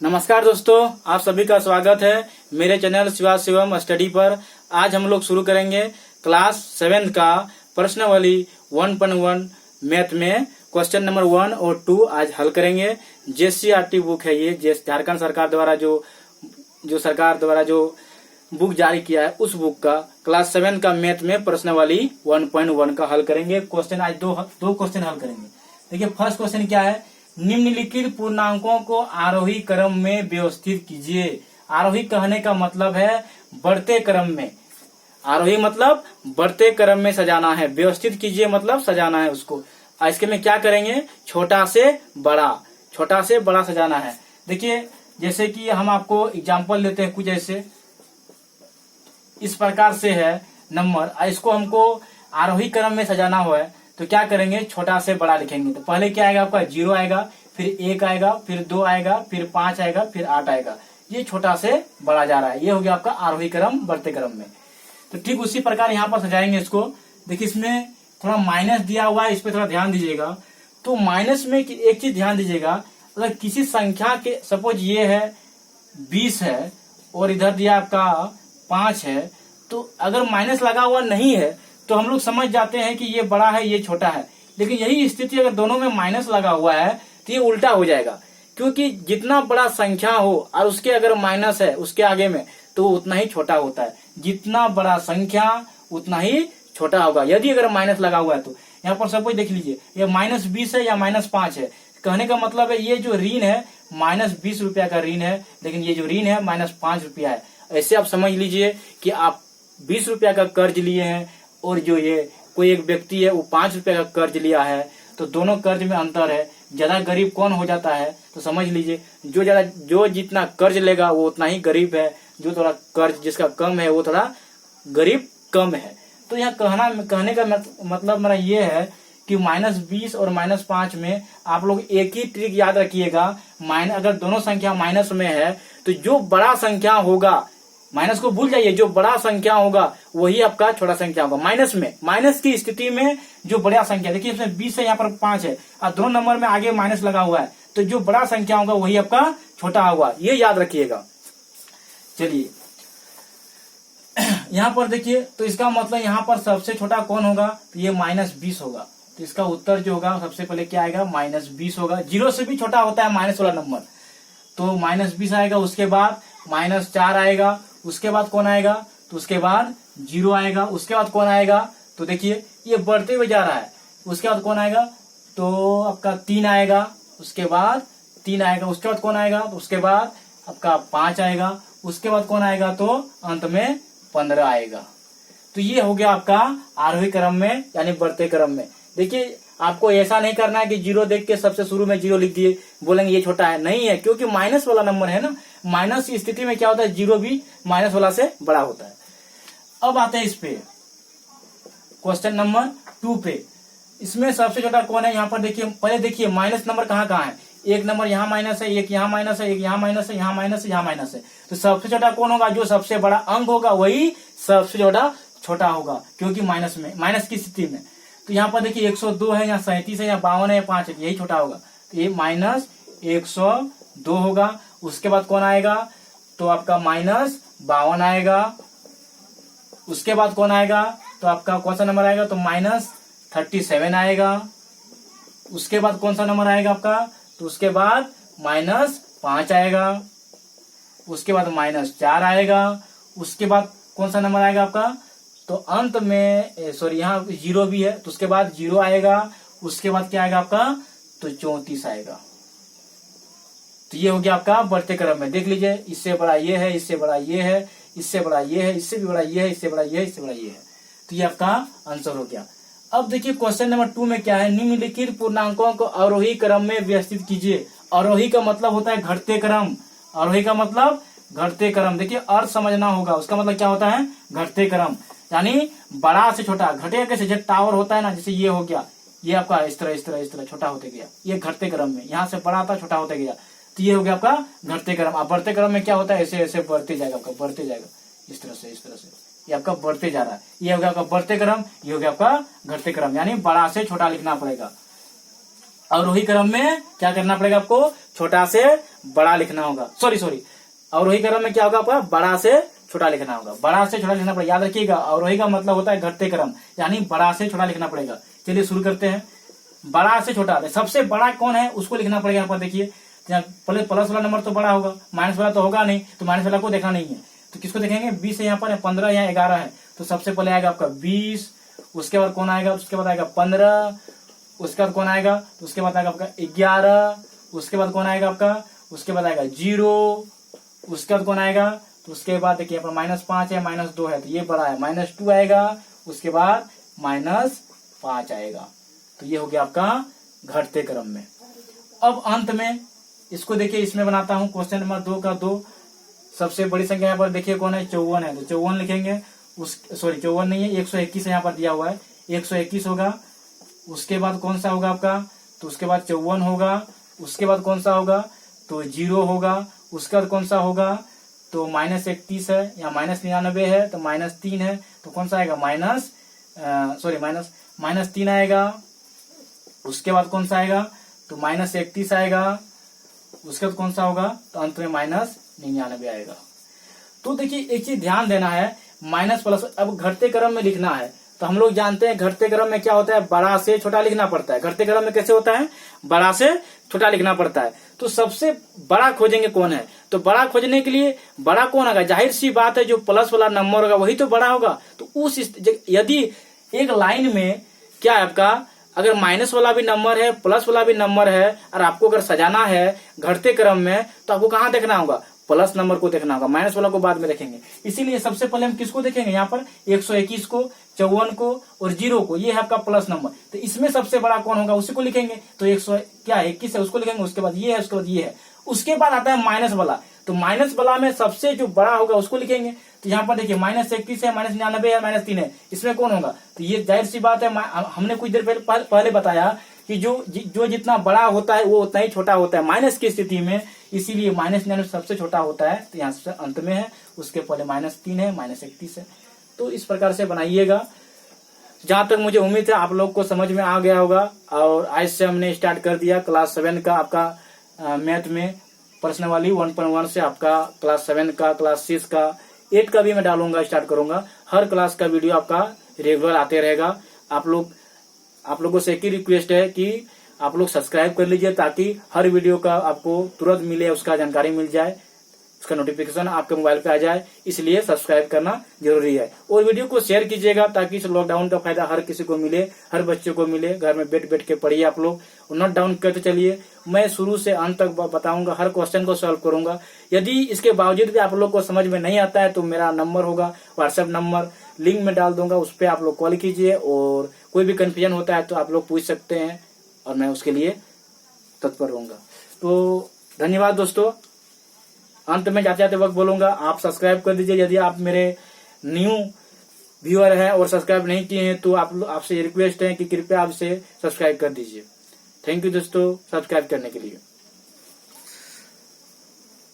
नमस्कार दोस्तों, आप सभी का स्वागत है मेरे चैनल शिवम स्टडी पर। आज हम लोग शुरू करेंगे क्लास 7 का प्रश्नावली 1.1 मैथ में क्वेश्चन नंबर 1 और 2 आज हल करेंगे। JCRT बुक है ये, झारखंड सरकार द्वारा जो बुक जारी किया है उस बुक का क्लास 7 का मैथ में प्रश्नावली 1.1 का हल करेंगे। क्वेश्चन आज दो क्वेश्चन हल करेंगे। देखिए फर्स्ट क्वेश्चन क्या है, निम्नलिखित पूर्णांकों को आरोही क्रम में व्यवस्थित कीजिए। आरोही कहने का मतलब है बढ़ते क्रम में, आरोही मतलब बढ़ते क्रम में सजाना है, व्यवस्थित कीजिए मतलब सजाना है उसको। इसके में क्या करेंगे, छोटा से बड़ा सजाना है। देखिए जैसे कि हम आपको एग्जांपल लेते हैं, कुछ ऐसे इस प्रकार से है नंबर, इसको हमको आरोही क्रम में सजाना हुआ है तो क्या करेंगे, छोटा से बड़ा लिखेंगे। तो पहले क्या आएगा आपका 0 आएगा, फिर 1 आएगा, फिर 2 आएगा, फिर 5 आएगा, फिर 8 आएगा। ये छोटा से बड़ा जा रहा है, ये हो गया आपका आरोही क्रम बढ़ते क्रम में। तो ठीक उसी प्रकार यहाँ पर सजाएंगे इसको। देखिए इसमें थोड़ा माइनस दिया हुआ है, इस पर थोड़ा ध्यान दीजिएगा। तो माइनस में एक चीज ध्यान दीजिएगा, अगर किसी संख्या के सपोज ये है 20 है और इधर दिया आपका 5 है, तो अगर माइनस लगा हुआ नहीं है तो हम लोग समझ जाते हैं कि ये बड़ा है ये छोटा है। लेकिन यही स्थिति अगर दोनों में माइनस लगा हुआ है तो ये उल्टा हो जाएगा, क्योंकि जितना बड़ा संख्या हो और उसके अगर माइनस है उसके आगे में तो उतना ही छोटा होता है। जितना बड़ा संख्या उतना ही छोटा होगा यदि अगर माइनस लगा हुआ है। तो यहाँ पर सपोज देख लीजिए, ये -20 है या -5 है। कहने का मतलब है ये जो ऋण है -20 रुपया का ऋण है, लेकिन ये जो ऋण है -5 रुपया है। ऐसे आप समझ लीजिए कि आप 20 रुपया का कर्ज लिए हैं और जो ये कोई एक व्यक्ति है वो 5 रुपया का कर्ज लिया है, तो दोनों कर्ज में अंतर है। ज्यादा गरीब कौन हो जाता है, तो समझ लीजिए जो जितना कर्ज लेगा वो उतना ही गरीब है, जो थोड़ा कर्ज जिसका कम है वो थोड़ा गरीब कम है। तो यहाँ कहने का मतलब मेरा ये है कि -20 और -5 में आप लोग एक ही ट्रिक याद रखिएगा। अगर दोनों संख्या माइनस में है तो जो बड़ा संख्या होगा, माइनस को भूल जाइए, जो बड़ा संख्या होगा वही आपका छोटा संख्या होगा। माइनस की स्थिति में जो बड़ा संख्या, देखिए इसमें 20 है, यहाँ पर 5 है और दोनों नंबर में आगे माइनस लगा हुआ है, तो जो बड़ा संख्या होगा वही आपका छोटा होगा, ये याद रखिएगा। चलिए यहाँ पर देखिए, तो इसका मतलब यहाँ पर सबसे छोटा कौन होगा, तो ये -20 होगा। तो इसका उत्तर जो होगा सबसे पहले क्या आएगा, -20 होगा। 0 से भी छोटा होता है माइनस वाला नंबर, तो -20 आएगा। उसके बाद -4 आएगा, उसके बाद कौन आएगा, तो उसके बाद 0 आएगा। उसके बाद कौन आएगा, तो देखिए ये बढ़ते हुए जा रहा है। उसके बाद कौन आएगा, तो आपका 3 आएगा, उसके बाद 3 आएगा। उसके बाद कौन आएगा, तो उसके बाद आपका 5 आएगा। उसके बाद कौन आएगा, तो अंत में 15 आएगा। तो ये हो गया आपका आरोही क्रम में यानी बढ़ते क्रम में। देखिए आपको ऐसा नहीं करना है कि 0 देख के सबसे शुरू में 0 लिख दिए, बोलेंगे ये छोटा है, नहीं है, क्योंकि माइनस वाला नंबर है ना। माइनस की स्थिति में क्या होता है, 0 भी माइनस वाला से बड़ा होता है। अब आते हैं इस पे क्वेश्चन नंबर 2 पे। इसमें सबसे छोटा कौन है, यहाँ पर देखिए, पहले देखिए माइनस नंबर कहाँ कहाँ है। एक नंबर यहाँ माइनस है, एक यहाँ माइनस है, एक यहाँ माइनस है, यहाँ माइनस है, यहाँ माइनस है। तो सबसे छोटा कौन होगा, जो सबसे बड़ा अंक होगा वही सबसे छोटा होगा, क्योंकि माइनस की स्थिति में। तो यहाँ पर देखिए 102 है, यहाँ 37 है, यहाँ 52 है, 5 है, यही छोटा होगा। तो ये -102 होगा। उसके बाद कौन आएगा, तो आपका -52 आएगा। उसके बाद कौन आएगा, तो आपका कौन सा नंबर आएगा, तो -37 आएगा। उसके बाद कौन सा नंबर आएगा आपका, तो उसके बाद -5 आएगा। उसके बाद -4 आएगा। उसके बाद कौन सा नंबर आएगा आपका, तो अंत में सॉरी यहाँ 0 भी है, तो उसके बाद 0 आएगा। उसके बाद क्या आएगा आपका, तो 34 आएगा। तो ये हो गया आपका बढ़ते क्रम में। देख लीजिए, इससे बड़ा ये है, इससे बड़ा ये है, इससे बड़ा ये है, इससे भी बड़ा ये है, इससे बड़ा ये है, इससे बड़ा ये है। तो ये आपका आंसर हो गया। अब देखिए क्वेश्चन नंबर 2 में क्या है, निम्नलिखित पूर्णांकों को आरोही क्रम में व्यवस्थित कीजिए। आरोही का मतलब होता है घटते क्रम, आरोही का मतलब घटते क्रम। देखिए अर्थ समझना होगा, उसका मतलब क्या होता है, घटते क्रम, यानी बड़ा से छोटा। घटेगा कैसे, जैसे टावर होता है ना, जैसे ये हो गया, ये आपका इस तरह छोटा होते गया, ये घटते क्रम में, यहाँ से बड़ा था छोटा होते गया। तो ये हो गया आपका घटते क्रम। अब बढ़ते क्रम में क्या होता है, ऐसे ऐसे बढ़ते जाएगा, आपका बढ़ते जाएगा, इस तरह से ये आपका बढ़ते जा रहा है। ये हो गया आपका बढ़ते क्रम, ये हो गया आपका घटते क्रम, यानी बड़ा से छोटा लिखना पड़ेगा। अवरोही क्रम में क्या करना पड़ेगा आपको, छोटा से बड़ा लिखना होगा। सॉरी अवरोही क्रम में क्या होगा आपका, बड़ा से छोटा लिखना होगा, बड़ा से छोटा लिखना पड़ेगा। याद रखिएगा अवरोही का मतलब होता है घटते क्रम, यानी बड़ा से छोटा लिखना पड़ेगा। चलिए शुरू करते हैं। बड़ा से छोटा, सबसे बड़ा कौन है उसको लिखना पड़ेगा। यहाँ पर देखिए पहले प्लस वाला नंबर तो बड़ा होगा, माइनस वाला तो होगा नहीं, तो माइनस वाला को देखना नहीं है। तो किसको देखेंगे, 20 है यहाँ पर, 15 यहाँ 11 है, तो सबसे पहले आएगा आपका 20, उसके बाद कौन आएगा, उसके बाद आएगा 15, उसके बाद कौन आएगा, उसके बाद आएगा आपका 11, उसके बाद कौन आएगा आपका, उसके बाद आएगा 0, उसके बाद कौन आएगा, तो उसके बाद देखिए यहाँ पर -5 है, -2 है, तो ये बड़ा है, -2 आएगा, उसके बाद -5 आएगा। तो ये हो गया आपका घटते क्रम में। अब अंत में इसको देखिए, इसमें बनाता हूं क्वेश्चन नंबर 2 का 2। सबसे बड़ी संख्या यहाँ पर देखिए कौन है, 54 है, तो 54 लिखेंगे। 54 नहीं है, 121 यहाँ पर दिया हुआ है, 121 होगा। उसके बाद कौन सा होगा आपका, तो उसके बाद 54 होगा। उसके बाद कौन सा होगा, तो 0 होगा। उसके बाद कौन सा होगा, तो -31 है, या -99 है, तो -3 है, तो कौन सा आएगा, -3 आएगा। उसके बाद कौन सा आएगा, तो -31 आएगा। उसके बाद कौन सा होगा, तो अंत में -99 आएगा। तो देखिए एक चीज ध्यान देना है, माइनस प्लस अब घटते क्रम में लिखना है, तो हम लोग जानते हैं घटते क्रम में क्या होता है, बड़ा से छोटा लिखना पड़ता है। घटते क्रम में कैसे होता है, बड़ा से छोटा लिखना पड़ता है। तो सबसे बड़ा खोजेंगे कौन है, तो बड़ा खोजने के लिए बड़ा कौन होगा, जाहिर सी बात है जो प्लस वाला नंबर होगा वही तो बड़ा होगा। तो उस यदि एक लाइन में क्या है आपका, अगर माइनस वाला भी नंबर है, प्लस वाला भी नंबर है, और आपको अगर सजाना है घटते क्रम में, तो आपको कहाँ देखना होगा, प्लस नंबर को देखना होगा, माइनस वाला को बाद में देखेंगे। इसीलिए सबसे पहले हम किसको देखेंगे, यहाँ पर 121 को, 54 को और 0 को, ये है आपका प्लस नंबर। तो इसमें सबसे बड़ा कौन होगा उसी को लिखेंगे, तो 121 है उसको लिखेंगे, उसके बाद ये है, उसके बाद ये है। उसके बाद आता है माइनस वाला, तो माइनस वाला में सबसे जो बड़ा होगा उसको लिखेंगे। तो यहाँ पर देखिए -31 है, -99 है, -3 है, इसमें कौन होगा, तो ये जाहिर सी बात है, हमने कुछ देर पहले बताया कि जो जितना बड़ा होता है वो उतना ही छोटा होता है माइनस की स्थिति में, इसीलिए -99 सबसे छोटा होता है, तो यहाँ से अंत में है, उसके पहले -3 है, -31 है। तो इस प्रकार से बनाइएगा। जहां तक मुझे उम्मीद है आप लोग को समझ में आ गया होगा। और आज से हमने स्टार्ट कर दिया क्लास 7 का आपका मैथ में प्रश्न वाली 1.1 से आपका क्लास 7 का, क्लास 6 का, 8 का भी मैं डालूंगा, स्टार्ट करूंगा। हर क्लास का वीडियो आपका रेगुलर आते रहेगा। आप लोगों से एक ही रिक्वेस्ट है कि आप लोग सब्सक्राइब कर लीजिए, ताकि हर वीडियो का आपको तुरंत मिले, उसका जानकारी मिल जाए, उसका नोटिफिकेशन आपके मोबाइल पे आ जाए। इसलिए सब्सक्राइब करना जरूरी है, और वीडियो को शेयर कीजिएगा, ताकि इस लॉकडाउन का फायदा हर किसी को मिले, हर बच्चे को मिले। घर में बैठ के पढ़िए आप लोग, नोट डाउन करते चलिए। मैं शुरू से अंत तक बताऊंगा, हर क्वेश्चन को सॉल्व करूंगा। यदि इसके बावजूद भी आप लोग को समझ में नहीं आता है, तो मेरा नंबर होगा, व्हाट्सएप नंबर लिंक में डाल दूंगा, उस पर आप लोग कॉल कीजिए, और कोई भी कंफ्यूजन होता है तो आप लोग पूछ सकते हैं, और मैं उसके लिए तत्पर रहूंगा। तो धन्यवाद दोस्तों। अंत में जाते जाते वक्त बोलूंगा, आप सब्सक्राइब कर दीजिए यदि आप मेरे न्यू व्यूअर हैं और सब्सक्राइब नहीं किए हैं, तो आपसे रिक्वेस्ट है कि कृपया आपसे सब्सक्राइब कर दीजिए। थैंक यू दोस्तों सब्सक्राइब करने के लिए।